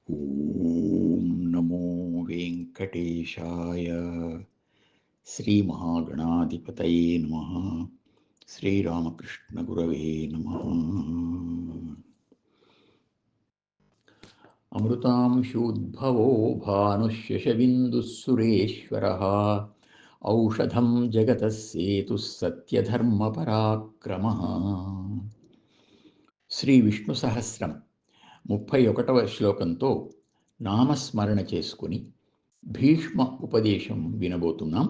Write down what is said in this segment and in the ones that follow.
ఓం నమో వెంకటేశాయ. శ్రీ మహాగణాధిపతయే నమః. శ్రీరామకృష్ణ గురవే నమః. అమృతాంశోద్భవో భానుశశబిందుః సురేశ్వరః ఔషధం జగతః సేతుః సత్యధర్మపరాక్రమః. శ్రీ విష్ణు సహస్రం 31వ శ్లోకంతో నామస్మరణ చేసుకుని భీష్మ ఉపదేశం వినబోతున్నాం.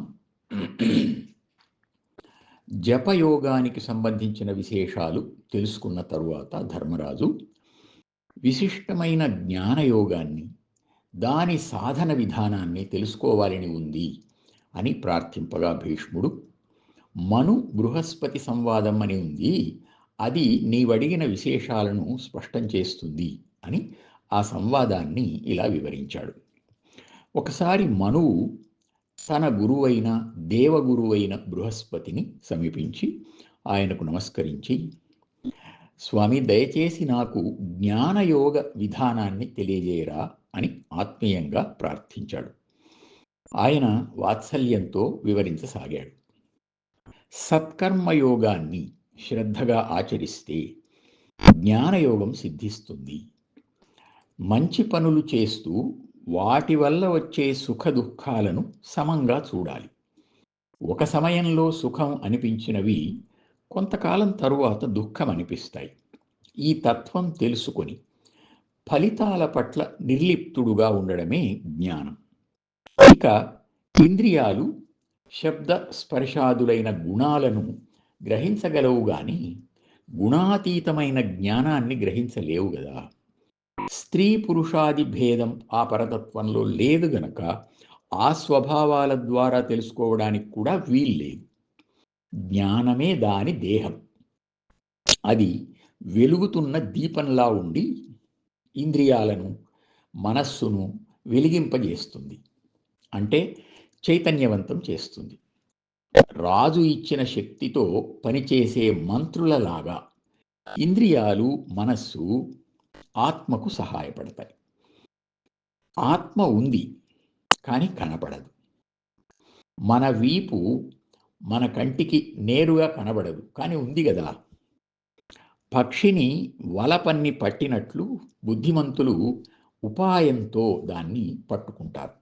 జపయోగానికి సంబంధించిన విశేషాలు తెలుసుకున్న తరువాత ధర్మరాజు విశిష్టమైన జ్ఞానయోగాన్ని, దాని సాధన విధానాన్ని తెలుసుకోవాలని ఉంది అని ప్రార్థింపగా భీష్ముడు, మను బృహస్పతి సంవాదం అని ఉంది, అది నీవడిగిన విశేషాలను స్పష్టం చేస్తుంది అని ఆ సంవాదాన్ని ఇలా వివరించాడు. ఒకసారి మనువు తన గురువైన దేవగురువైన బృహస్పతిని సమీపించి ఆయనకు నమస్కరించి, స్వామి, దయచేసి నాకు జ్ఞానయోగ విధానాన్ని తెలియజేయరా అని ఆత్మీయంగా ప్రార్థించాడు. ఆయన వాత్సల్యంతో వివరించసాగాడు. సత్కర్మయోగాన్ని శ్రద్ధగా ఆచరిస్తే జ్ఞానయోగం సిద్ధిస్తుంది. మంచి పనులు చేస్తూ వాటి వల్ల వచ్చే సుఖ దుఃఖాలను సమంగా చూడాలి. ఒక సమయంలో సుఖం అనిపించినవి కొంతకాలం తరువాత దుఃఖం అనిపిస్తాయి. ఈ తత్వం తెలుసుకొని ఫలితాల పట్ల నిర్లిప్తుడుగా ఉండడమే జ్ఞానం. ఇక ఇంద్రియాలు శబ్ద స్పర్శాదులైన గుణాలను గ్రహించగలవు గాని గుణాతీతమైన జ్ఞానాన్ని గ్రహించలేవు గదా. స్త్రీ పురుషాది భేదం ఆ పరతత్వంలో లేదు గనక ఆ స్వభావాల ద్వారా తెలుసుకోవడానికి కూడా వీల్లేదు. జ్ఞానమే దాని దేహం. అది వెలుగుతున్న దీపంలా ఉండి ఇంద్రియాలను, మనస్సును వెలిగింపజేస్తుంది, అంటే చైతన్యవంతం చేస్తుంది. రాజు ఇచ్చిన శక్తితో పనిచేసే మంత్రులలాగా ఇంద్రియాలు, మనస్సు ఆత్మకు సహాయపడతాయి. ఆత్మ ఉంది కానీ కనపడదు. మన వీపు మన కంటికి నేరుగా కనబడదు కానీ ఉంది కదా. పక్షిని వలపన్ని పట్టినట్లు బుద్ధిమంతులు ఉపాయంతో దాన్ని పట్టుకుంటారు.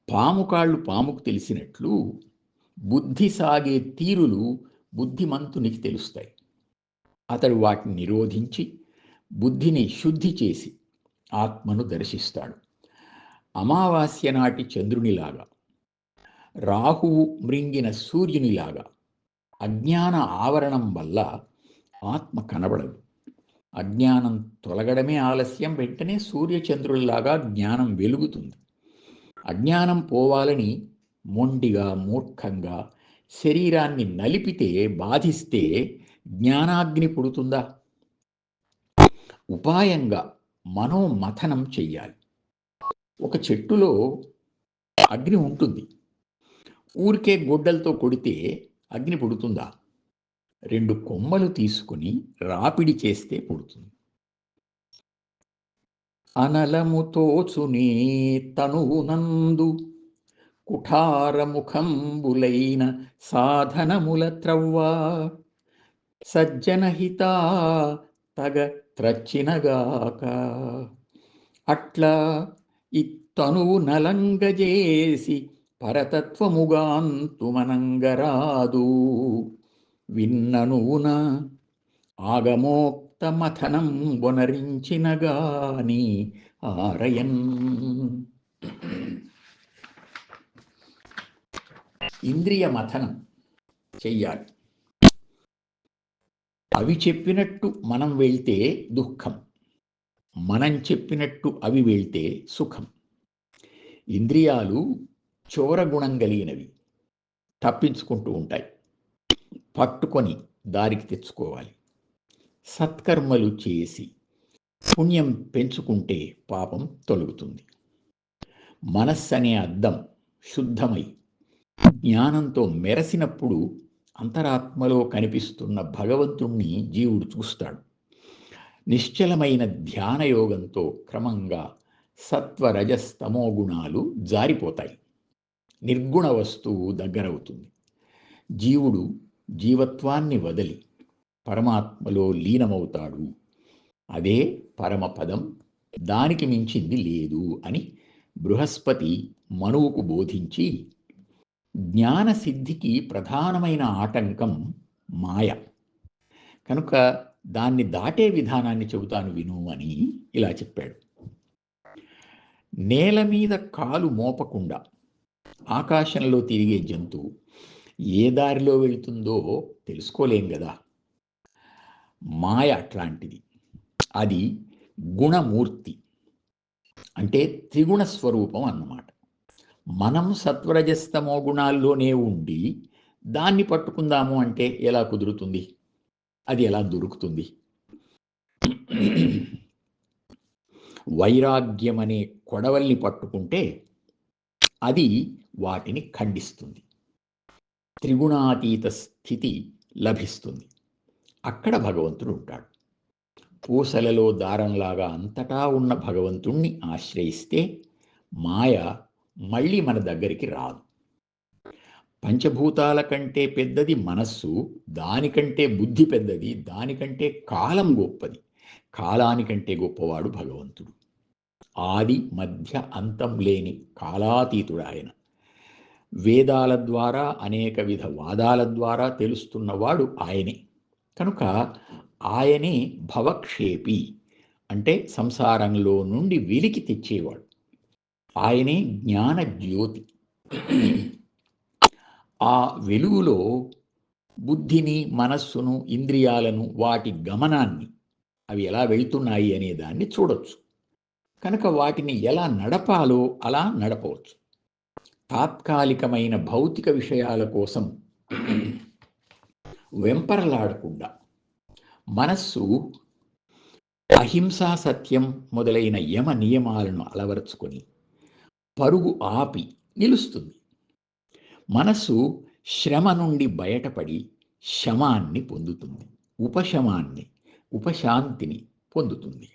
పాము కాళ్ళు పాముకు తెలిసినట్లు బుద్ధి సాగే తీరులు బుద్ధిమంతునికి తెలుస్తాయి. అతడు వాటిని నిరోధించి బుద్ధిని శుద్ధి చేసి ఆత్మను దర్శిస్తాడు. అమావాస్య నాటి చంద్రునిలాగా, రాహువు మృంగిన సూర్యునిలాగా అజ్ఞాన ఆవరణం వల్ల ఆత్మ కనబడదు. అజ్ఞానం తొలగడమే ఆలస్యం, వెంటనే సూర్యచంద్రుల్లాగా జ్ఞానం వెలుగుతుంది. అజ్ఞానం పోవాలని మొండిగా, మూర్ఖంగా శరీరాన్ని నలిపితే, బాధిస్తే జ్ఞానాగ్ని పుడుతుందా? ఉపాయంగా మనోమథనం చెయ్యాలి. ఒక చెట్టులో అగ్ని ఉంటుంది. ఊరికే గొడ్డలతో కొడితే అగ్ని పుడుతుందా? 2 కొమ్మలు తీసుకుని రాపిడి చేస్తే పుడుతుంది. అనలముతోచునే తనువునందు కుఠారముఖంబులైన సాధనముల త్రవ్వా సజ్జనహితా తగ త్రచ్చినగాక. అట్లా ఇత్తనువు నలంగజేసి పరతత్వముగాంతుమనంగరాదు. విన్ననువున ఆగమోక్త మథనం వనరించినగాని ఆరయన్. ఇంద్రియ మథనం చెయ్యాలి. అవి చెప్పినట్టు మనం వెళ్తే దుఃఖం, మనం చెప్పినట్టు అవి వెళ్తే సుఖం. ఇంద్రియాలు చోరగుణం కలిగినవి, తప్పించుకుంటూ ఉంటాయి. పట్టుకొని దారికి తెచ్చుకోవాలి. సత్కర్మలు చేసి పుణ్యం పెంచుకుంటే పాపం తొలగుతుంది. మనస్సు అనే అద్దం శుద్ధమై జ్ఞానంతో మెరసినప్పుడు అంతరాత్మలో కనిపిస్తున్న భగవంతుణ్ణి జీవుడు చూస్తాడు. నిశ్చలమైన ధ్యానయోగంతో క్రమంగా సత్వరజస్తమో గుణాలు జారిపోతాయి. నిర్గుణ వస్తువు దగ్గరవుతుంది. జీవుడు జీవత్వాన్ని వదిలి పరమాత్మలో లీనమవుతాడు. అదే పరమపదం, దానికి మించింది లేదు అని బృహస్పతి మనువుకు బోధించి, జ్ఞానసిద్ధికి ప్రధానమైన ఆటంకం మాయ కనుక దాన్ని దాటే విధానాన్ని చెబుతాను విను అని ఇలా చెప్పాడు. నేల మీద కాలు మోపకుండా ఆకాశంలో తిరిగే జంతువు ఏ దారిలో వెళుతుందో తెలుసుకోలేం కదా. మాయ అట్లాంటిది. అది గుణమూర్తి, అంటే త్రిగుణ స్వరూపం అన్నమాట. మనం సత్వరజస్తమో గుణాల్లోనే ఉండి దాన్ని పట్టుకుందాము అంటే ఎలా కుదురుతుంది? అది ఎలా దొరుకుతుంది? వైరాగ్యం అనే కొడవల్ని పట్టుకుంటే అది వాటిని ఖండిస్తుంది. త్రిగుణాతీత స్థితి లభిస్తుంది. అక్కడ భగవంతుడు ఉంటాడు. పూసలలో దారంలాగా అంతటా ఉన్న భగవంతుణ్ణి ఆశ్రయిస్తే మాయ మళ్ళీ మన దగ్గరికి రాదు. పంచభూతాల కంటే పెద్దది మనస్సు, దానికంటే బుద్ధి పెద్దది, దానికంటే కాలం గొప్పది, కాలానికంటే గొప్పవాడు భగవంతుడు. ఆది మధ్య అంతం లేని కాలాతీతుడు ఆయన. వేదాల ద్వారా అనేక విధ వాదాల ద్వారా తెలుస్తున్నవాడు ఆయనే. కనుక ఆయనే భవక్షేపి, అంటే సంసారంలో నుండి వెలికి తెచ్చేవాడు. ఆయనే జ్ఞాన జ్యోతి. ఆ వెలుగులో బుద్ధిని, మనస్సును, ఇంద్రియాలను, వాటి గమనాన్ని, అవి ఎలా వెళ్తున్నాయి అనే దాన్ని చూడొచ్చు. కనుక వాటిని ఎలా నడపాలో అలా నడపవచ్చు. తాత్కాలికమైన భౌతిక విషయాల కోసం వెంపరలాడకుండా మనస్సు అహింసా సత్యం మొదలైన యమ నియమాలను అలవరుచుకొని పరుగు ఆపి నిలుస్తుంది. మనస్సు శ్రమ నుండి బయటపడి శమాన్ని పొందుతుంది, ఉపశమాన్ని, ఉపశాంతిని పొందుతుంది.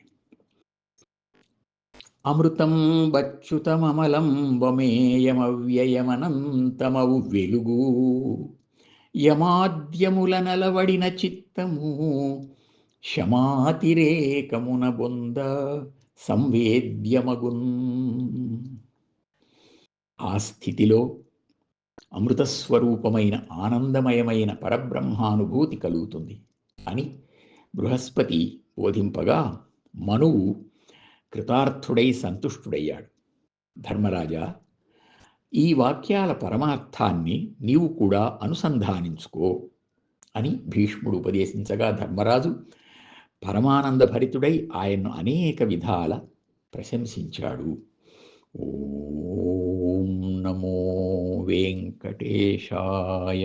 అమృతం బచ్యుతమమలం వమేయమవ్యయమనంతమవు వెలుగు, యమాద్యముల నలవడిన చిత్తము శమాతిరేకమున బొంద సంవేద్యమగున్. ఆ స్థితిలో అమృతస్వరూపమైన ఆనందమయమైన పరబ్రహ్మానుభూతి కలుగుతుంది అని బృహస్పతి బోధింపగా మనువు కృతార్థుడై సంతుష్టుడయ్యాడు. ధర్మరాజా, ఈ వాక్యాల పరమార్థాన్ని నీవు కూడా అనుసంధానించుకో అని భీష్ముడు ఉపదేశించగా ధర్మరాజు పరమానంద భరితుడై ఆయన్ను అనేక విధాల ప్రశంసించాడు. ఓం నమో వెంకటేశాయ.